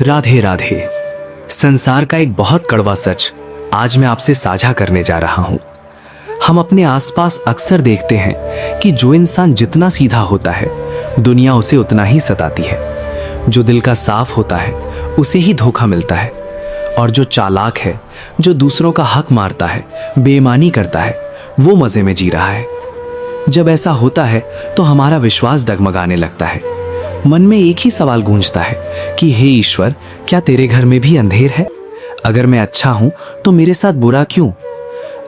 राधे राधे। संसार का एक बहुत कड़वा सच आज मैं आपसे साझा करने जा रहा हूं। हम अपने आसपास अक्सर देखते हैं कि जो इंसान जितना सीधा होता है, दुनिया उसे उतना ही सताती है। जो दिल का साफ होता है, उसे ही धोखा मिलता है। और जो चालाक है, जो दूसरों का हक मारता है, बेईमानी करता है, वो मजे में जी रहा है। जब ऐसा होता है तो हमारा विश्वास डगमगाने लगता है। मन में एक ही सवाल गूंजता है कि हे ईश्वर, क्या तेरे घर में भी अंधेर है? अगर मैं अच्छा हूं तो मेरे साथ बुरा क्यों?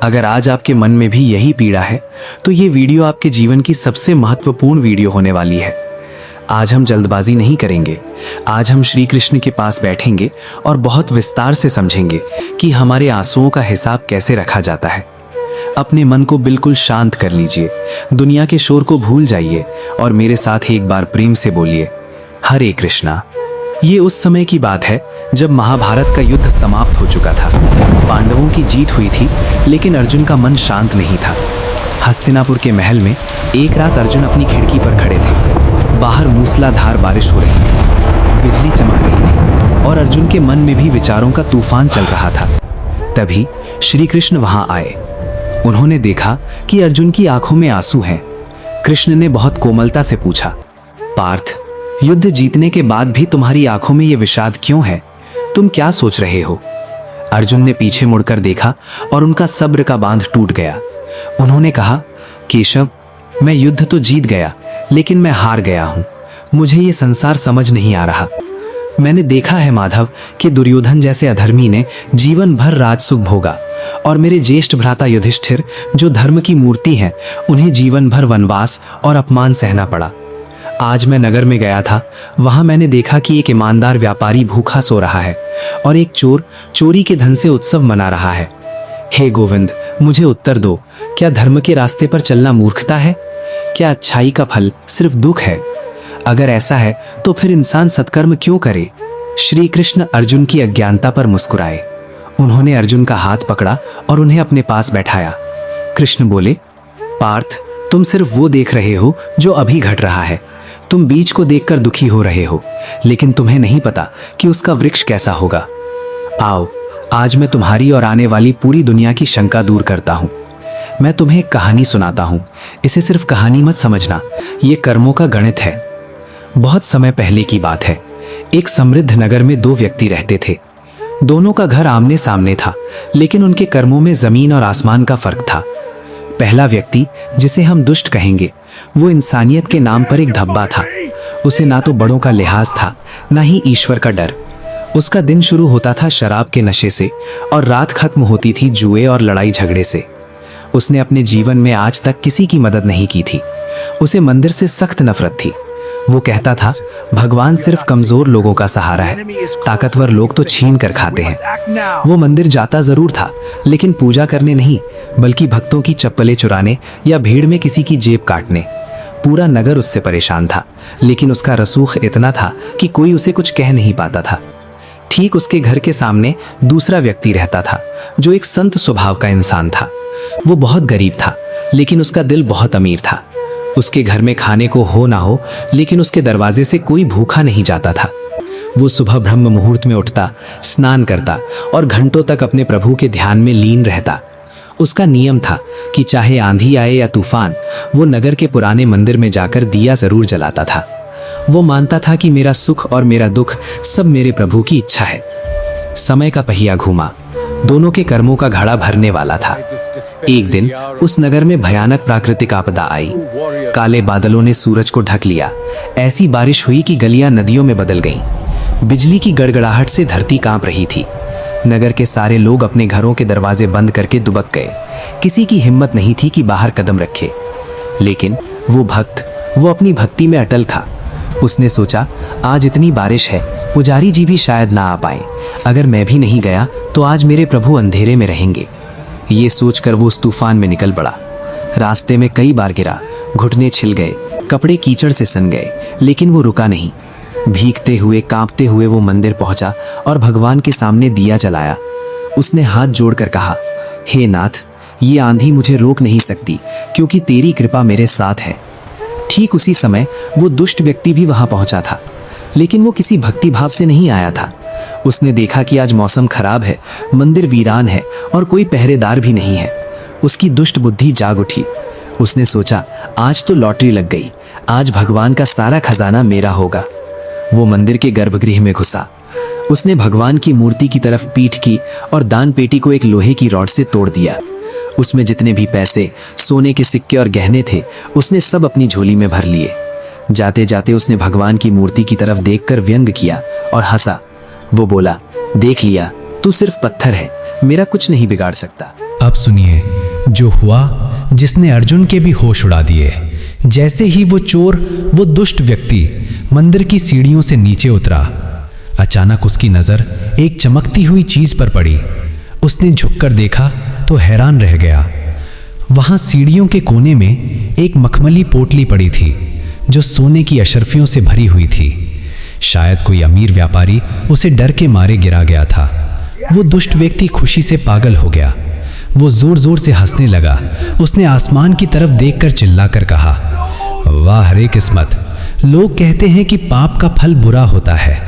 अगर आज आपके मन में भी यही पीड़ा है तो ये वीडियो आपके जीवन की सबसे महत्वपूर्ण वीडियो होने वाली है। आज हम जल्दबाजी नहीं करेंगे। आज हम श्री कृष्ण के पास बैठेंगे और बहुत विस्तार से समझेंगे कि हमारे आंसुओं का हिसाब कैसे रखा जाता है। अपने मन को बिल्कुल शांत कर लीजिए, दुनिया के शोर को भूल जाइए और मेरे साथ एक बार प्रेम से बोलिए, हरे कृष्णा। ये उस समय की बात है जब महाभारत का युद्ध समाप्त हो चुका था। पांडवों की जीत हुई थी, लेकिन अर्जुन का मन शांत नहीं था। हस्तिनापुर के महल में एक रात अर्जुन अपनी खिड़की पर खड़े थे। बाहर मूसलाधार बारिश हो रही थी, बिजली चमक रही थी और अर्जुन के मन में भी विचारों का तूफान चल रहा था। तभी श्री कृष्ण वहां आए। उन्होंने देखा कि अर्जुन की आंखों में आंसू हैं। कृष्ण ने बहुत कोमलता से पूछा, पार्थ, युद्ध जीतने के बाद भी तुम्हारी आंखों में ये विषाद क्यों है? तुम क्या सोच रहे हो? अर्जुन ने पीछे मुड़कर देखा और उनका सब्र का बांध टूट गया। उन्होंने कहा, केशव, मैं युद्ध तो जीत गया, लेकिन मैं हार गया हूं। मुझे ये संसार समझ नहीं आ रहा। मैंने देखा है माधव कि दुर्योधन जैसे अधर्मी ने जीवन भर राजसुख भोगा और मेरे ज्येष्ठ भ्राता युधिष्ठिर, जो धर्म की मूर्ति हैं, उन्हें जीवन भर वनवास और अपमान सहना पड़ा। आज मैं नगर में गया था, वहां मैंने देखा कि एक ईमानदार व्यापारी भूखा सो रहा है और एक चोर चोरी के धन से उत्सव मना रहा है। हे गोविंद, मुझे उत्तर दो, क्या धर्म के रास्ते पर चलना मूर्खता है? क्या अच्छाई का फल सिर्फ दुख है? अगर ऐसा है तो फिर इंसान सत्कर्म क्यों करे? श्री कृष्ण अर्जुन की अज्ञानता पर मुस्कुराए। उन्होंने अर्जुन का हाथ पकड़ा और उन्हें अपने पास बैठाया। कृष्ण बोले, पार्थ, तुम सिर्फ वो देख रहे हो जो अभी घट रहा है। तुम बीज को देखकर दुखी हो रहे हो, लेकिन तुम्हें नहीं पता कि उसका वृक्ष कैसा होगा। आओ, आज मैं तुम्हारी और आने वाली पूरी दुनिया की शंका दूर करता हूं। मैं तुम्हें एक कहानी सुनाता हूं। इसे सिर्फ कहानी मत समझना, ये कर्मों का गणित है। बहुत समय पहले की बात है। एक समृद्ध नगर में दो व्यक्ति रहते थे। दोनों का घर आमने सामने था, लेकिन उनके कर्मों में जमीन और आसमान का फर्क था। पहला व्यक्ति, जिसे हम दुष्ट कहेंगे, वो इंसानियत के नाम पर एक धब्बा था। उसे ना तो बड़ों का लिहाज था, ना ही ईश्वर का डर। उसका दिन शुरू होता था शराब के नशे से और रात खत्म होती थी जुए और लड़ाई झगड़े से। उसने अपने जीवन में आज तक किसी की मदद नहीं की थी। उसे मंदिर से सख्त नफरत थी। वो कहता था, भगवान सिर्फ कमजोर लोगों का सहारा है, ताकतवर लोग तो छीन कर खाते हैं। वो मंदिर जाता जरूर था, लेकिन पूजा करने नहीं, बल्कि भक्तों की चप्पलें चुराने या भीड़ में किसी की जेब काटने। पूरा नगर उससे परेशान था, लेकिन उसका रसूख इतना था कि कोई उसे कुछ कह नहीं पाता था। ठीक उसके घर के सामने दूसरा व्यक्ति रहता था, जो एक संत स्वभाव का इंसान था। वो बहुत गरीब था, लेकिन उसका दिल बहुत अमीर था। उसके घर में खाने को हो ना हो, लेकिन उसके दरवाजे से कोई भूखा नहीं जाता था। वो सुबह ब्रह्म मुहूर्त में उठता, स्नान करता और घंटों तक अपने प्रभु के ध्यान में लीन रहता। उसका नियम था कि चाहे आंधी आए या तूफान, वो नगर के पुराने मंदिर में जाकर दिया जरूर जलाता था। वो मानता था कि मेरा सुख और मेरा दुख सब मेरे प्रभु की इच्छा है। समय का पहिया घूमा, दोनों के कर्मों का घड़ा भरने वाला था। एक दिन उस नगर में भयानक प्राकृतिक आपदा आई। काले बादलों ने सूरज को ढक लिया। ऐसी बारिश हुई कि गलियां नदियों में बदल गईं। बिजली की गड़गड़ाहट से धरती कांप रही थी। नगर के सारे लोग अपने घरों के दरवाजे बंद करके दुबक गए। किसी की हिम्मत नहीं थी कि बाहर कदम रखे। लेकिन वो भक्त, वो अपनी भक्ति में अटल था। उसने सोचा, आज इतनी बारिश है, पुजारी जी भी शायद ना आ पाए। अगर मैं भी नहीं गया तो आज मेरे प्रभु अंधेरे में रहेंगे। ये सोचकर वो उस तूफान में निकल पड़ा। रास्ते में कई बार गिरा, घुटने छिल गए, कपड़े कीचड़ से सन गए, लेकिन वो रुका नहीं। भीगते हुए, कांपते हुए वो मंदिर पहुंचा और भगवान के सामने दिया जलाया। उसने हाथ जोड़कर कहा, हे नाथ, ये आंधी मुझे रोक नहीं सकती, क्योंकि तेरी कृपा मेरे साथ है। ठीक उसी समय वो दुष्ट व्यक्ति भी वहां पहुंचा था, लेकिन वो किसी भक्ति भाव से नहीं आया था। उसने देखा कि आज मौसम खराब है, मंदिर वीरान है और कोई पहरेदार भी नहीं है। उसकी दुष्ट बुद्धि जाग उठी। उसने सोचा, आज तो लॉटरी लग गई, आज भगवान का सारा खजाना मेरा होगा। वो मंदिर के गर्भगृह में घुसा। उसने भगवान की मूर्ति की तरफ पीठ की और दान पेटी को एक लोहे की रॉड से तोड़ दिया। उसमें जितने भी पैसे, सोने के सिक्के और गहने थे, उसने सब अपनी झोली में भर लिए। जाते जाते उसने भगवान की मूर्ति की तरफ देखकर व्यंग किया और हंसा। वो बोला, देख लिया, तू सिर्फ पत्थर है, मेरा कुछ नहीं बिगाड़ सकता। अब सुनिए जो हुआ, जिसने अर्जुन के भी होश उड़ा दिए। जैसे ही वो चोर, वो दुष्ट व्यक्ति मंदिर की सीढ़ियों से नीचे उतरा, अचानक उसकी नजर एक चमकती हुई चीज पर पड़ी। उसने झुककर देखा तो हैरान रह गया। वहां सीढ़ियों के कोने में एक मखमली पोटली पड़ी थी जो सोने की अशर्फियों से भरी हुई थी। शायद कोई अमीर व्यापारी उसे डर के मारे गिरा गया था। वो दुष्ट व्यक्ति खुशी से पागल हो गया। वो जोर जोर से हंसने लगा। उसने आसमान की तरफ देखकर चिल्लाकर कहा, वाह रे किस्मत, लोग कहते हैं कि पाप का फल बुरा होता है।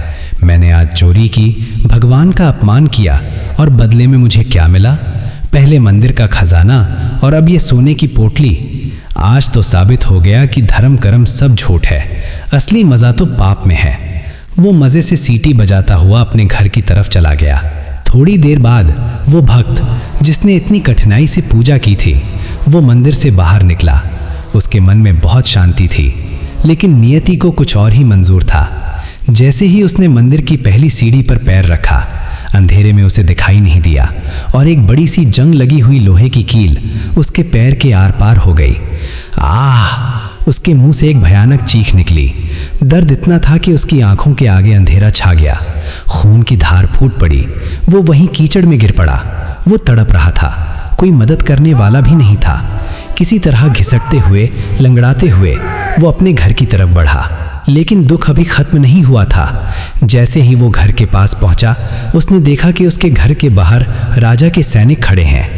मैंने आज चोरी की, भगवान का अपमान किया और बदले में मुझे क्या मिला? पहले मंदिर का खजाना और अब ये सोने की पोटली। आज तो साबित हो गया कि धर्म कर्म सब झूठ है, असली मजा तो पाप में है। वो मजे से सीटी बजाता हुआ अपने घर की तरफ चला गया। थोड़ी देर बाद वो भक्त जिसने इतनी कठिनाई से पूजा की थी, वो मंदिर से बाहर निकला। उसके मन में बहुत शांति थी, लेकिन नियति को कुछ और ही मंजूर था। जैसे ही उसने मंदिर की पहली सीढ़ी पर पैर रखा, अंधेरे में उसे दिखाई नहीं दिया और एक बड़ी सी जंग लगी हुई लोहे की कील उसके पैर के आर पार हो गई। आह! उसके मुंह से एक भयानक चीख निकली। दर्द इतना था कि उसकी आंखों के आगे अंधेरा छा गया। खून की धार फूट पड़ी। वो वहीं कीचड़ में गिर पड़ा। वो तड़प रहा था। कोई मदद करने वाला भी नहीं था। किसी तरह घिसटते हुए, लंगड़ाते हुए वो अपने घर की तरफ बढ़ा, लेकिन दुख अभी खत्म नहीं हुआ था। जैसे ही वो घर के पास पहुंचा, उसने देखा कि उसके घर के बाहर राजा के सैनिक खड़े हैं।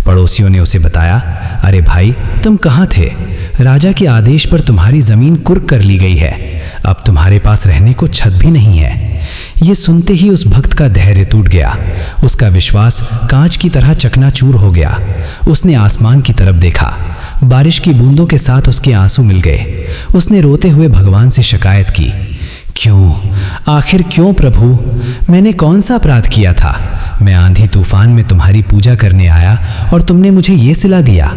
पड़ोसियों ने उसे बताया, अरे भाई, तुम कहाँ थे? राजा के आदेश पर तुम्हारी जमीन कुर्क कर ली गई है। अब तुम्हारे पास रहने को छत भी नहीं है। ये सुनते ही उस भक्त का धैर्य टूट गया। उसका विश्वास कांच की तरह चकनाचूर हो गया। उसने आसमान की तरफ देखा। बारिश की बूंदों के साथ उसके आंसू मिल गए। उसने रोते हुए भगवान से शिकायत की, क्यों, आखिर क्यों प्रभु? मैंने कौन सा अपराध किया था? मैं आंधी तूफान में तुम्हारी पूजा करने आया और तुमने मुझे ये सिला दिया।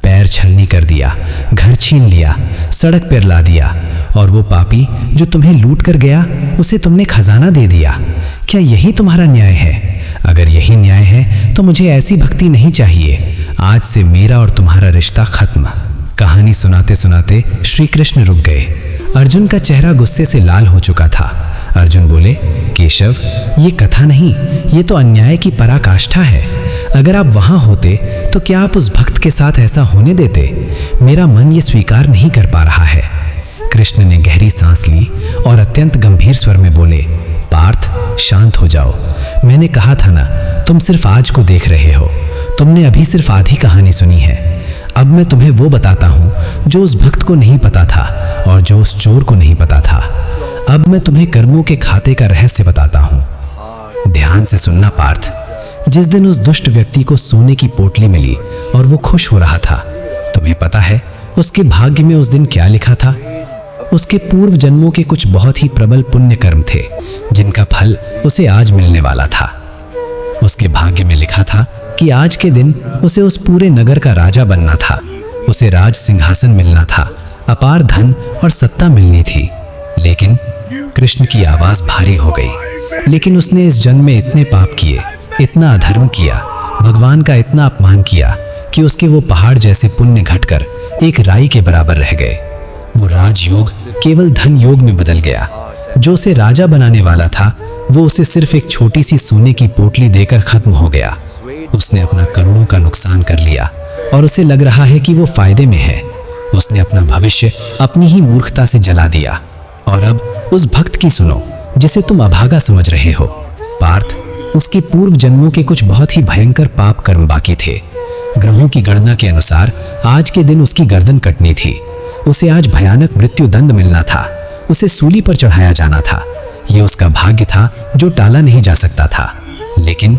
पैर छलनी कर दिया, घर छीन लिया, सड़क पर ला दिया, और वो पापी जो तुम्हें लूट कर गया, उसे तुमने खजाना दे दिया। क्या यही तुम्हारा न्याय है? अगर यही न्याय है तो मुझे ऐसी भक्ति नहीं चाहिए। आज से मेरा और तुम्हारा रिश्ता खत्म। कहानी सुनाते सुनाते श्री कृष्ण रुक गए। अर्जुन का चेहरा गुस्से से लाल हो चुका था। अर्जुन बोले, केशव, ये कथा नहीं, ये तो अन्याय की पराकाष्ठा है। अगर आप वहां होते तो क्या आप उस भक्त के साथ ऐसा होने देते? मेरा मन ये स्वीकार नहीं कर पा रहा है। कृष्ण ने गहरी सांस ली और अत्यंत गंभीर स्वर में बोले, पार्थ, शांत हो जाओ। मैंने कहा था ना, तुम सिर्फ आज को देख रहे हो। तुमने अभी सिर्फ आधी कहानी सुनी है। अब मैं तुम्हें वो बताता हूँ जो उस भक्त को नहीं पता था और जो उस चोर को नहीं पता था। अब मैं तुम्हें कर्मों के खाते का रहस्य बताता हूँ। ध्यान से सुनना पार्थ। जिस दिन उस दुष्ट व्यक्ति को सोने की पोटली मिली और वो खुश हो रहा था, तुम्हें पता है उसके भाग्य में उस दिन क्या लिखा था? उसके पूर्व जन्मों के कुछ बहुत ही प्रबल पुण्य कर्म थे, जिनका फल उसे आज मिलने वाला था। उसके भाग्य में लिखा था कि आज के दिन उसे उस पूरे नगर का राजा बनना था। उसे राज सिंहासन मिलना था, अपार धन और सत्ता मिलनी थी। लेकिन कृष्ण की आवाज भारी हो गई। लेकिन उसने इस जन्म में इतने पाप किए, इतना अधर्म किया, भगवान का इतना अपमान किया कि उसके वो पहाड़ जैसे पुण्य घटकर एक राई के बराबर रह गए। वो राजयोग केवल धन योग में बदल गया। जो उसे राजा बनाने वाला था, वो उसे सिर्फ एक छोटी सी सोने की पोटली देकर खत्म हो गया। उसने अपना करोड़ों का नुकसान कर लिया और उसे लग रहा है कि वो फायदे में है। उसने अपना भविष्य अपनी ही मूर्खता से जला दिया। और अब उस भक्त की सुनो जिसे तुम अभागा समझ रहे हो। पार्थ, उसके पूर्व जन्मों के कुछ बहुत ही भयंकर पाप कर्म बाकी थे। ग्रहों की गणना के अनुसार आज के दिन उसकी गर्दन कटनी थी। उसे आज भयानक मृत्यु दंड मिलना था। उसे सूली पर चढ़ाया जाना था। ये उसका भाग्य था जो टाला नहीं जा सकता था। लेकिन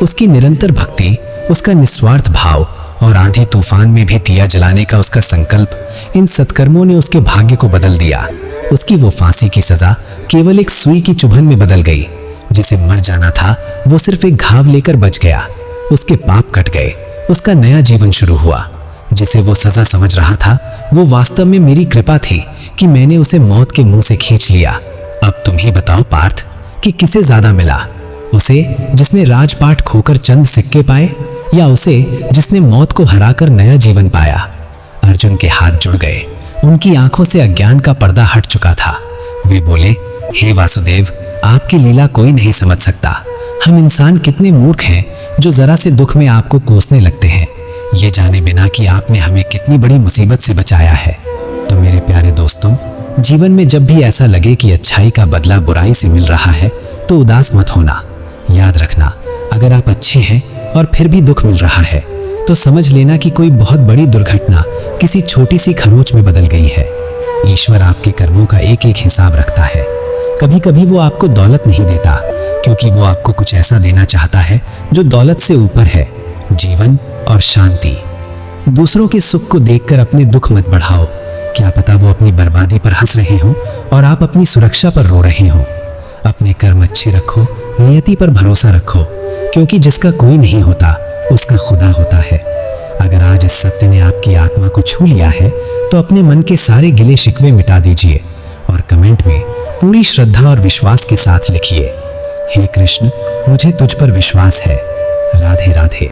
उसकी निरंतर भक्ति, उसका निस्वार्थ भाव और आंधी तूफान में भी दिया जलाने का उसका संकल्प, इन सत्कर्मों ने उसके भाग्य को बदल दिया। उसकी वो फांसी की सजा केवल एक सुई की चुभन में बदल गई। जिसे मर जाना था वो सिर्फ एक घाव लेकर बच गया। उसके पाप कट गए, उसका नया जीवन शुरू हुआ। जिसे वो सजा समझ रहा था वो वास्तव में मेरी कृपा थी कि मैंने उसे मौत के मुंह से खींच लिया। अब तुम ही बताओ पार्थ कि किसे ज्यादा मिला, उसे जिसने राजपाट खोकर चंद सिक्के पाए, या उसे जिसने मौत को हराकर नया जीवन पाया। अर्जुन के हाथ जुड़ गए, उनकी आंखों से अज्ञान का पर्दा हट चुका था। वे बोले, हे वासुदेव, आपकी लीला कोई नहीं समझ सकता। हम इंसान कितने मूर्ख हैं जो जरा से दुख में आपको कोसने लगते हैं, ये जाने बिना कि आपने हमें कितनी बड़ी मुसीबत से बचाया है। तो मेरे प्यारे दोस्तों, जीवन में जब भी ऐसा लगे कि अच्छाई का बदला बुराई से मिल रहा है तो उदास मत होना। याद रखना, अगर आप अच्छे हैं और फिर भी दुख मिल रहा है तो समझ लेना कि कोई बहुत बड़ी दुर्घटना किसी छोटी सी खरोंच में बदल गई है। ईश्वर आपके कर्मों का एक एक हिसाब रखता है। कभी कभी वो आपको दौलत नहीं देता क्योंकि वो आपको कुछ ऐसा देना चाहता है जो दौलत से ऊपर है, जीवन और शांति। दूसरों के सुख को देखकर अपने दुख मत बढ़ाओ। क्या पता वो अपनी बर्बादी पर हंस रहे हों और आप अपनी सुरक्षा पर रो रहे हों। अपने कर्म अच्छे रखो, नियति पर भरोसा रखो, क्योंकि जिसका कोई नहीं होता उसका खुदा होता है। अगर आज इस सत्य ने आपकी आत्मा को छू लिया है तो अपने मन के सारे गिले शिकवे मिटा दीजिए और कमेंट में पूरी श्रद्धा और विश्वास के साथ लिखिए, हे कृष्ण, मुझे तुझ पर विश्वास है। राधे राधे।